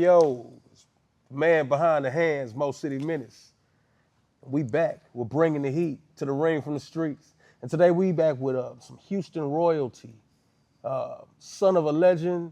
yo, man behind the hands, Mo City Menis. We back. We're bringing the heat to the ring from the streets. And today we back with some Houston royalty. Son of a legend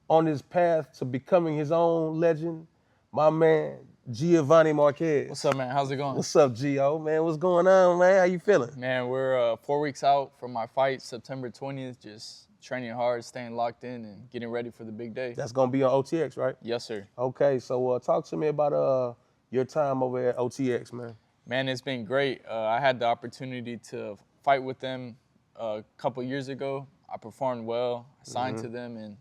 on his path to becoming his own legend. My man, Giovanni Marquez. What's up, man? How's it going? What's up, Gio? Man, what's going on, man? How you feeling? Man, we're 4 weeks out from my fight, September 20th. Just training hard, staying locked in, and getting ready for the big day. That's going to be on OTX, right? Yes, sir. Okay, so talk to me about your time over at OTX, man. Man, it's been great. I had the opportunity to fight with them a couple years ago. I performed well, signed to them, and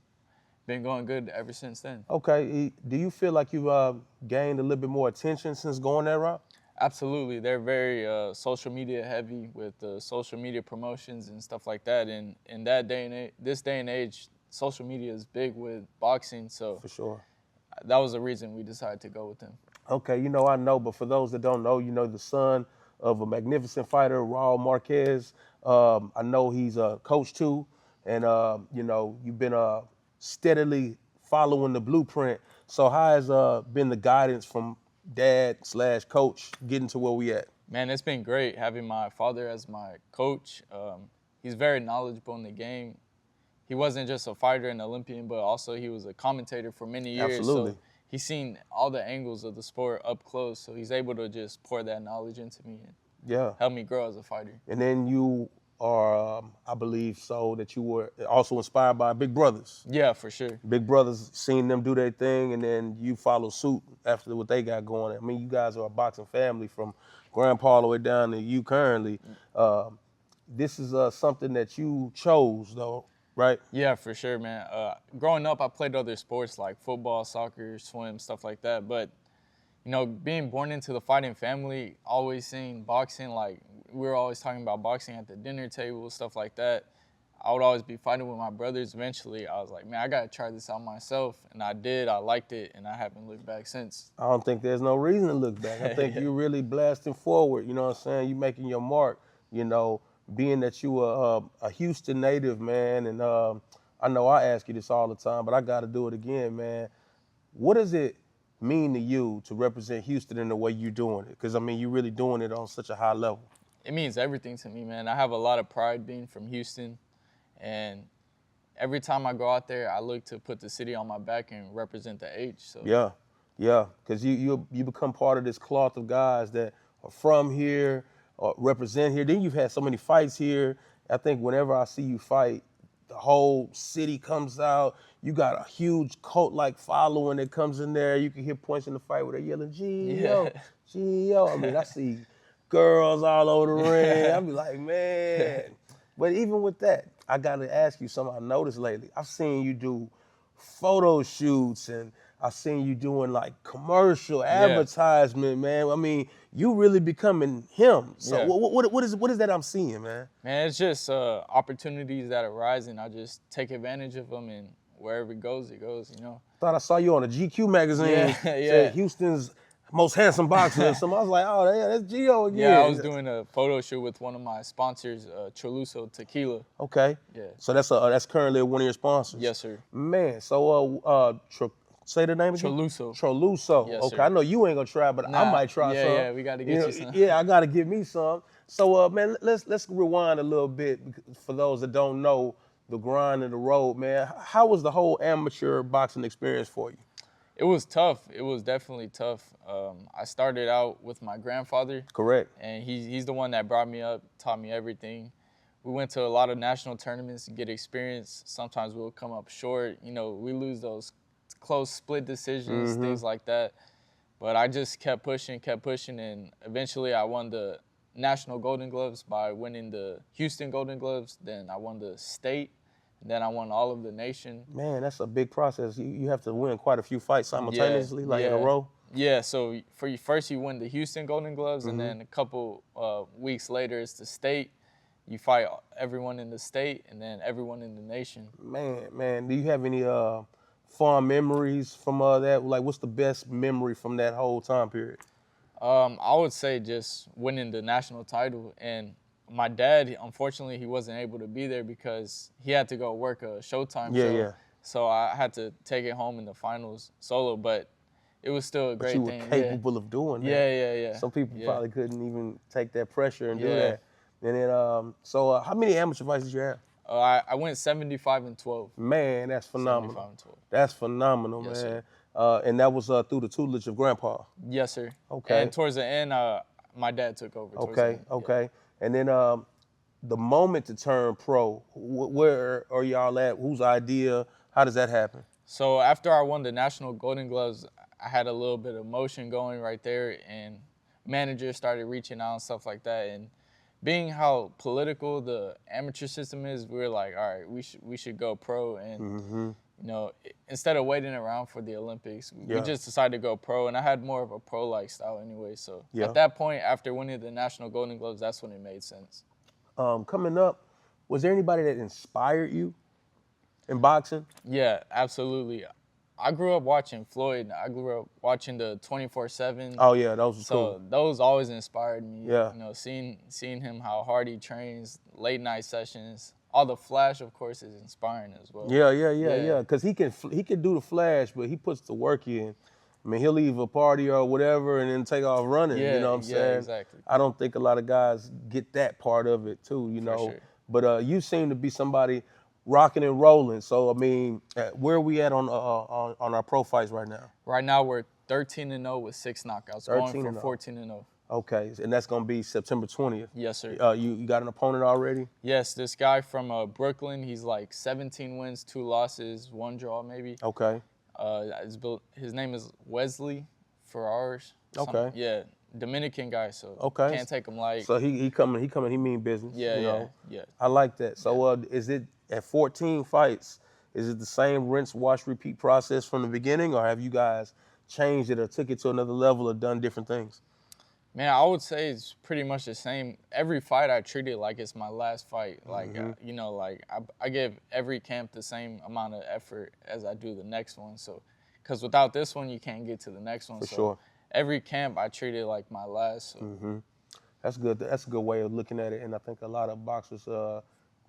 been going good ever since then. Okay, do you feel like you've gained a little bit more attention since going that route? Absolutely. They're very social media heavy with social media promotions and stuff like that. And in that day and age, this day and age, social media is big with boxing. So For sure. that was the reason we decided to go with them. Okay, I know, but for those that don't know, the son of a magnificent fighter, Raul Marquez. I know he's a coach too, and you've been steadily following the blueprint. So how has been the guidance from dad/coach getting to where we at? Man, it's been great having my father as my coach. He's very knowledgeable in the game. He wasn't just a fighter and Olympian, but also he was a commentator for many years. Absolutely. So he's seen all the angles of the sport up close, so he's able to just pour that knowledge into me and help me grow as a fighter. And then you are, I believe so, that you were also inspired by Big Brothers. Yeah, for sure. Big Brothers, seen them do their thing, and then you follow suit after what they got going. I mean, you guys are a boxing family from grandpa all the way down to you currently. This is something that you chose, though, right? Yeah, for sure, man. Growing up, I played other sports like football, soccer, swim, stuff like that. But, being born into the fighting family, always seeing boxing, like we were always talking about boxing at the dinner table, stuff like that. I would always be fighting with my brothers. Eventually, I was like, man, I got to try this out myself. And I did. I liked it, and I haven't looked back since. I don't think there's no reason to look back. I think you're really blasting forward, you know what I'm saying? You're making your mark, being that you are a Houston native, man. And I know I ask you this all the time, but I got to do it again, man. What does it mean to you to represent Houston in the way you're doing it? Because, you're really doing it on such a high level. It means everything to me, man. I have a lot of pride being from Houston. And every time I go out there, I look to put the city on my back and represent the H. So Yeah, because you become part of this cloth of guys that are from here or represent here. Then you've had so many fights here. I think whenever I see you fight, the whole city comes out. You got a huge cult-like following that comes in there. You can hear points in the fight where they're yelling, Gio, Gio. I see girls all over the ring. I be like, man. But even with that, I got to ask you something I noticed lately. I've seen you do photo shoots, and I've seen you doing like commercial advertisement, man. You really becoming him. So what is that I'm seeing, man? Man, it's just opportunities that arise, and I just take advantage of them, and wherever it goes, Thought I saw you on a GQ magazine. Yeah. Said Houston's most handsome boxer or something. I was like, oh, that's Gio again. Yeah, I was doing a photo shoot with one of my sponsors, Choluso Tequila. Okay. Yeah. So that's currently one of your sponsors. Yes, sir. Man, so say the name again? Choluso. Choluso. Yes, okay, sir. I know you ain't gonna try, but I might try some. Yeah, we gotta get you some. Yeah, I gotta get me some. So man, let's rewind a little bit for those that don't know the grind and the road, man. How was the whole amateur boxing experience for you? It was tough. It was definitely tough. I started out with my grandfather. Correct. And he's the one that brought me up, taught me everything. We went to a lot of national tournaments to get experience. Sometimes we'll come up short. We lose those close split decisions, things like that. But I just kept pushing, and eventually I won the National Golden Gloves by winning the Houston Golden Gloves. Then I won the state. Then I won all of the nation. Man, that's a big process. You have to win quite a few fights simultaneously, in a row. Yeah, so first you win the Houston Golden Gloves, and then a couple weeks later it's the state. You fight everyone in the state and then everyone in the nation. Man, do you have any fond memories from that? Like, what's the best memory from that whole time period? I would say just winning the national title. And my dad, unfortunately, he wasn't able to be there because he had to go work a Showtime show. So I had to take it home in the finals solo, but it was still a But great you were thing. capable of doing that. Yeah. Some people Yeah. probably couldn't even take that pressure and do Yeah. that. And then, so how many amateur fights did you have? I went 75-12. Man, that's phenomenal. 75-12. That's phenomenal, Yes, man. sir. And that was through the tutelage of Grandpa. Yes, sir. Okay. And towards the end, my dad took over. Towards the Okay, end. okay. And then the moment to turn pro, where are y'all at? Whose idea? How does that happen? So after I won the national Golden Gloves, I had a little bit of motion going right there, and managers started reaching out and stuff like that. And being how political the amateur system is, we were like, all right, we should go pro. And you know, instead of waiting around for the Olympics, we just decided to go pro. And I had more of a pro-like style anyway. So at that point, after winning the national Golden Gloves, that's when it made sense. Coming up, was there anybody that inspired you in boxing? Yeah, absolutely. I grew up watching Floyd. I grew up watching the 24/7. Oh yeah, those was cool. So those always inspired me. Yeah. You know, seeing him how hard he trains, late night sessions, all the flash, of course, is inspiring as well. Yeah. Because he can do the flash, but he puts the work in. I mean, he'll leave a party or whatever and then take off running. Yeah, you know what I'm saying? Exactly. I don't think a lot of guys get that part of it too. You know. Sure. But you seem to be somebody rocking and rolling. So I mean, where are we at on our pro fights right now? Right now we're 13-0 with 6 knockouts, going for 14-0. Okay, and that's gonna be September 20th. Yes, sir. You got an opponent already? Yes, this guy from Brooklyn. He's like 17 wins, 2 losses, 1 draw maybe. Okay. His name is Wesley Ferrars. Okay. Yeah, Dominican guy, so can't take him light. So he coming, he mean business. Yeah. I like that. So is it at 14 fights, is it the same rinse, wash, repeat process from the beginning, or have you guys changed it or took it to another level or done different things? Man, I would say it's pretty much the same. Every fight I treat it like it's my last fight. Like, you know, like I give every camp the same amount of effort as I do the next one. So, because without this one, you can't get to the next one. For so sure. Every camp I treat it like my last. So. That's good. That's a good way of looking at it, and I think a lot of boxers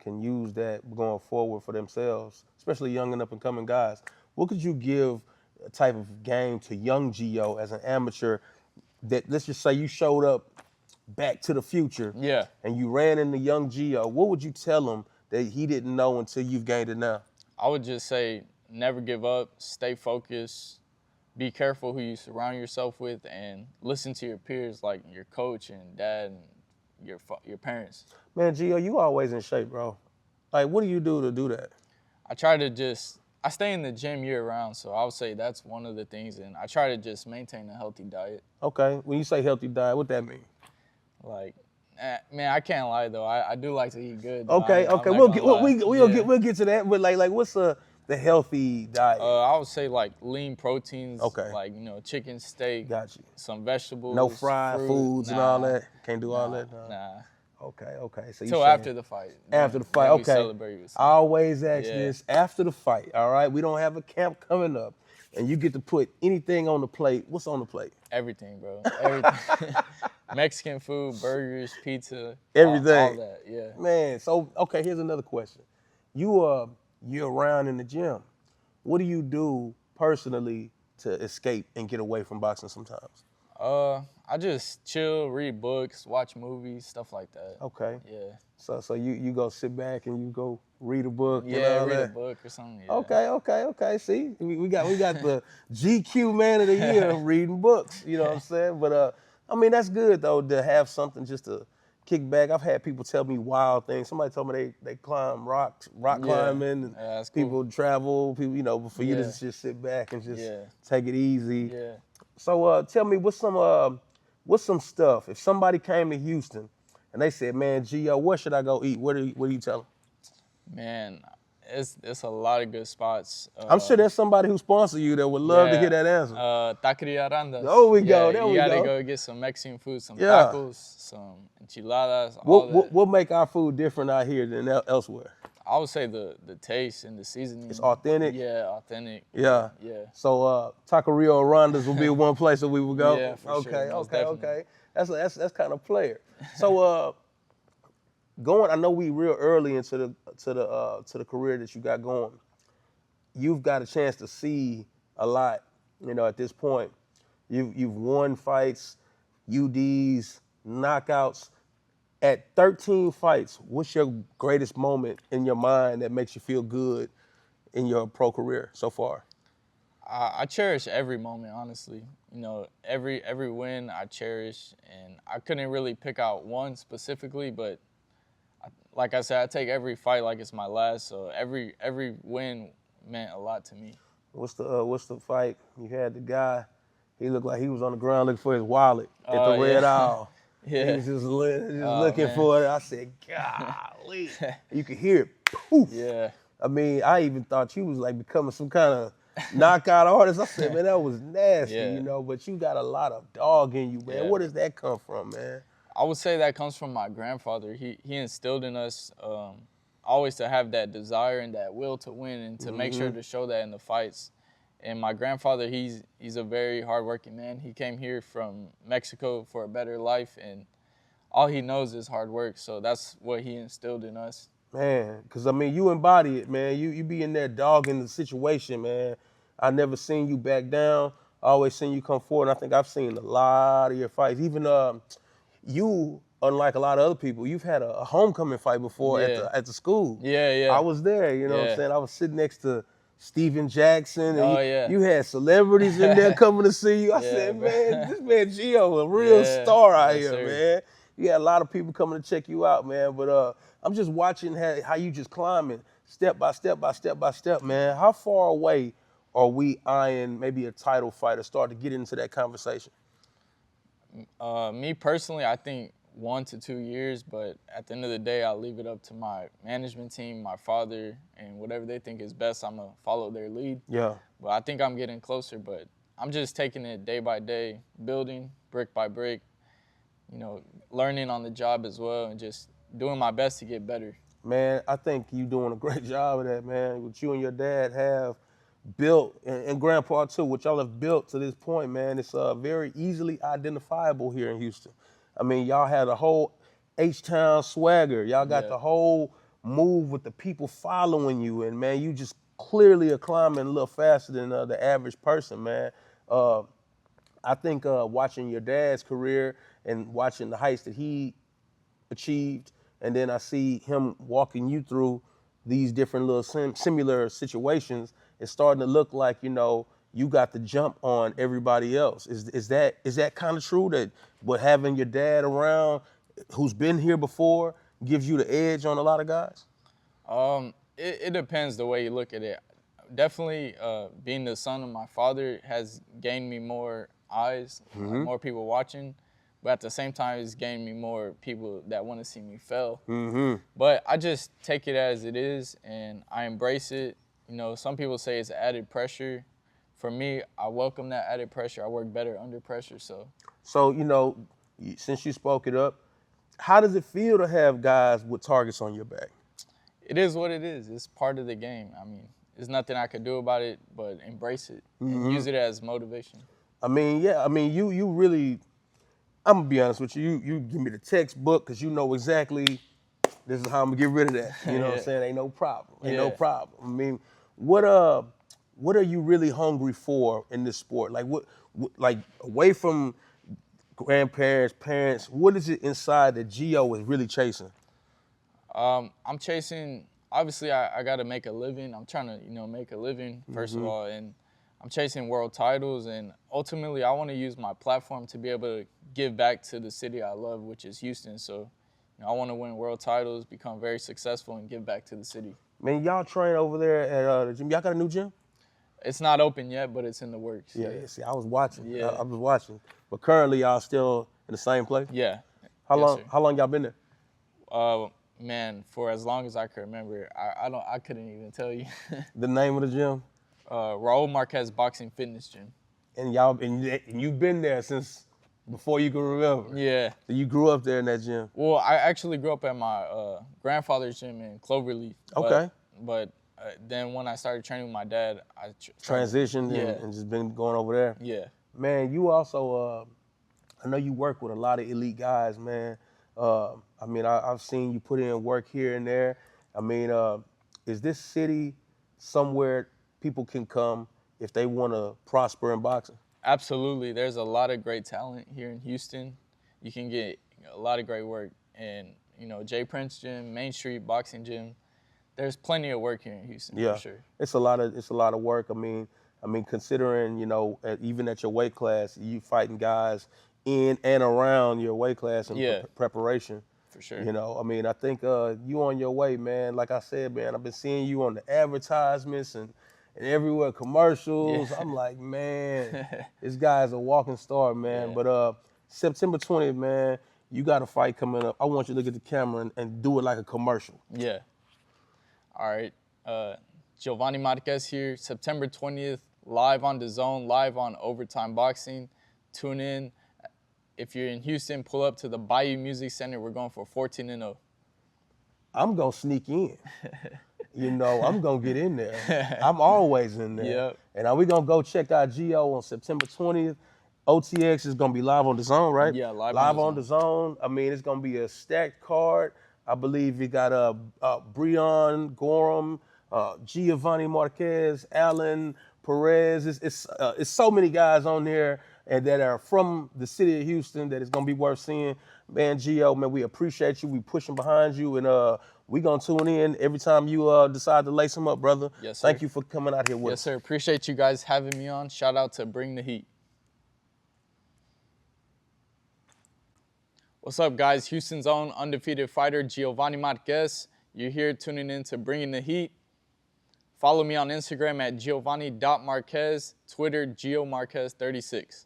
can use that going forward for themselves, especially young and up and coming guys. What could you give a type of game to young Gio as an amateur? That let's just say you showed up Back to the Future, and you ran into young Gio, what would you tell him that he didn't know until you've gained it now? I would just say never give up, stay focused, be careful who you surround yourself with, and listen to your peers like your coach and dad and your parents. Man, Gio, you always in shape, bro. Like, what do you do to do that? I stay in the gym year round, so I would say that's one of the things, and I try to just maintain a healthy diet. Okay, when you say healthy diet, what that mean? Like, man, I can't lie though. I do like to eat good. Okay, we'll get to that. But like what's the healthy diet? I would say like lean proteins. Okay. Like chicken, steak. Got you. Some vegetables. No fried fruit. foods and all that. Can't do all that. Nah. Okay. So till after the fight. After the fight, okay. Celebrate with I always ask this after the fight. All right, we don't have a camp coming up, and you get to put anything on the plate. What's on the plate? Everything, bro. Everything. Mexican food, burgers, pizza, everything. All that, yeah. Man, so okay, here's another question. You're around in the gym. What do you do personally to escape and get away from boxing sometimes? I just chill, read books, watch movies, stuff like that. Okay. Yeah. So you go sit back and you go read a book. Yeah, read a book or something. Yeah. Okay. See, we got the GQ Man of the Year reading books. You know what I'm saying? But I mean that's good though to have something just to kick back. I've had people tell me wild things. Somebody told me they climb rock climbing, and people travel. People, for you to just sit back and just take it easy. Yeah. So tell me what's some stuff if somebody came to Houston and they said, man, Gio, where should I go eat? What do you tell them? Man, it's a lot of good spots. I'm sure there's somebody who sponsors you that would love to hear that answer. Taqueria Arandas. There we go. You gotta go get some Mexican food, some tacos, some enchiladas. What make our food different out here than elsewhere? I would say the taste and the seasoning. It's authentic. Yeah, authentic. Yeah. So Taqueria Arandas would be one place that we would go. Yeah, for sure. Okay. That's kind of player. So I know we real early into the career that you got going. you've got a chance to see a lot, at this point. You've won fights, UDs, knockouts. At 13 fights, what's your greatest moment in your mind that makes you feel good in your pro career so far? I cherish every moment, honestly. Every win I cherish, and I couldn't really pick out one specifically, but like I said, I take every fight like it's my last. So every win meant a lot to me. What's the fight? You had the guy, he looked like he was on the ground looking for his wallet at the Oh Red yeah, Owl. He yeah. was just Oh looking man, for it. I said, golly. You could hear it, poof. yeah, I mean, I even thought you was like becoming some kind of knockout artist. I said, man, that was nasty, yeah, but you got a lot of dog in you, man. yeah. Where does that come from, man? I would say that comes from my grandfather. He instilled in us always to have that desire and that will to win, and to make sure to show that in the fights. And my grandfather, he's a very hardworking man. He came here from Mexico for a better life, and all he knows is hard work. So that's what he instilled in us. Man, because, I mean, you embody it, man. You be in there dogging the situation, man. I never seen you back down. I always seen you come forward, and I think I've seen a lot of your fights. Even you, unlike a lot of other people, you've had a homecoming fight before Yeah. at the school. Yeah, yeah. I was there, what I'm Yeah. saying? I was sitting next to Steven Jackson, and Oh, yeah. you had celebrities in there coming to see you. I Yeah, said, bro. man, this man Gio, a real Yeah, star out yes, here, sir. man. You had a lot of people coming to check you out, man. But I'm just watching how you just climbing step by step by step by step, man. How far away are we eyeing maybe a title fight or start to get into that conversation? Me personally, I think 1 to 2 years, but at the end of the day, I'll leave it up to my management team, my father, and whatever they think is best, I'm going to follow their lead. Yeah. But I think I'm getting closer, but I'm just taking it day by day, building brick by brick, learning on the job as well, and just doing my best to get better. Man, I think you're doing a great job of that, man. What you and your dad have built, and Grandpa too, what y'all have built to this point, man, it's very easily identifiable here in Houston. I mean, y'all had a whole H-Town swagger. Y'all got Yeah. the whole move with the people following you, and man, you just clearly are climbing a little faster than the average person, man. I think watching your dad's career and watching the heights that he achieved, and then I see him walking you through these different little similar situations, it's starting to look like, you got the jump on everybody else. Is that kind of true, that what having your dad around who's been here before gives you the edge on a lot of guys? It depends the way you look at it. Definitely, being the son of my father has gained me more eyes, more people watching. But at the same time, it's gained me more people that want to see me fail. But I just take it as it is, and I embrace it. Some people say it's added pressure. For me, I welcome that added pressure. I work better under pressure. So, since you spoke it up, how does it feel to have guys with targets on your back? it is what it is. It's part of the game. I mean, there's nothing I could do about it but embrace it and use it as motivation. I mean, yeah. I mean, you really. I'm gonna be honest with you. You give me the textbook because you know exactly this is how I'm gonna get rid of that. You know what I'm saying? Ain't no problem. Ain't no problem. I mean, what are you really hungry for in this sport? Like what like away from grandparents, parents, what is it inside that Gio is really chasing? I'm chasing. Obviously, I got to make a living. I'm trying to make a living first of all, and I'm chasing world titles, and ultimately I want to use my platform to be able to give back to the city I love, which is Houston. So I want to win world titles, become very successful, and give back to the city. Man, y'all train over there at the gym. Y'all got a new gym? It's not open yet, but it's in the works. Yeah. See, I was watching. Yeah. I was watching. But currently, y'all still in the same place? Yeah. How Yes, long? sir. How long y'all been there? Man, for as long as I can remember, I couldn't even tell you. The name of the gym? Raul Marquez Boxing Fitness Gym. And you've been there since before you can remember. Yeah. So you grew up there in that gym. Well, I actually grew up at my grandfather's gym in Cloverleaf. Okay. But then when I started training with my dad, I Transitioned Yeah. and just been going over there. Yeah. Man, you also, I know you work with a lot of elite guys, man. I mean, I've seen you put in work here and there. I mean, is this city somewhere people can come if they want to prosper in boxing? Absolutely. There's a lot of great talent here in Houston. You can get a lot of great work. And, Jay Prince Gym, Main Street Boxing Gym, there's plenty of work here in Houston Yeah, for sure. it's a lot of work. Considering even at your weight class, you fighting guys in and around your weight class and Yeah. preparation. For sure. I think you on your way, man. Like I said, man, I've been seeing you on the advertisements and everywhere, commercials. Yeah. I'm like, man, this guy's a walking star, man. Yeah. But September 20th, man, you got a fight coming up. I want you to look at the camera and do it like a commercial. Yeah. All right. Giovanni Marquez here, September 20th, live on DAZN, live on Overtime Boxing. Tune in. If you're in Houston, pull up to the Bayou Music Center. We're going for 14-0. I'm going to sneak in. I'm going to get in there. I'm always in there. Yep. And we're going to go check out Gio on September 20th. OTX is going to be live on DAZN, right? Yeah, live on DAZN. It's going to be a stacked card. I believe we got Breon Gorham, Giovanni Marquez, Alan Perez. It's so many guys on there and that are from the city of Houston that it's going to be worth seeing. Man, Gio, man, we appreciate you. We pushing behind you, and we going to tune in every time you decide to lace them up, brother. Yes, sir. Thank you for coming out here with us. Yes, sir. Appreciate you guys having me on. Shout out to Bring the Heat. What's up, guys? Houston's own undefeated fighter, Giovanni Marquez. You're here tuning in to Bringing the Heat. Follow me on Instagram at giovanni.marquez, Twitter, GioMarquez36.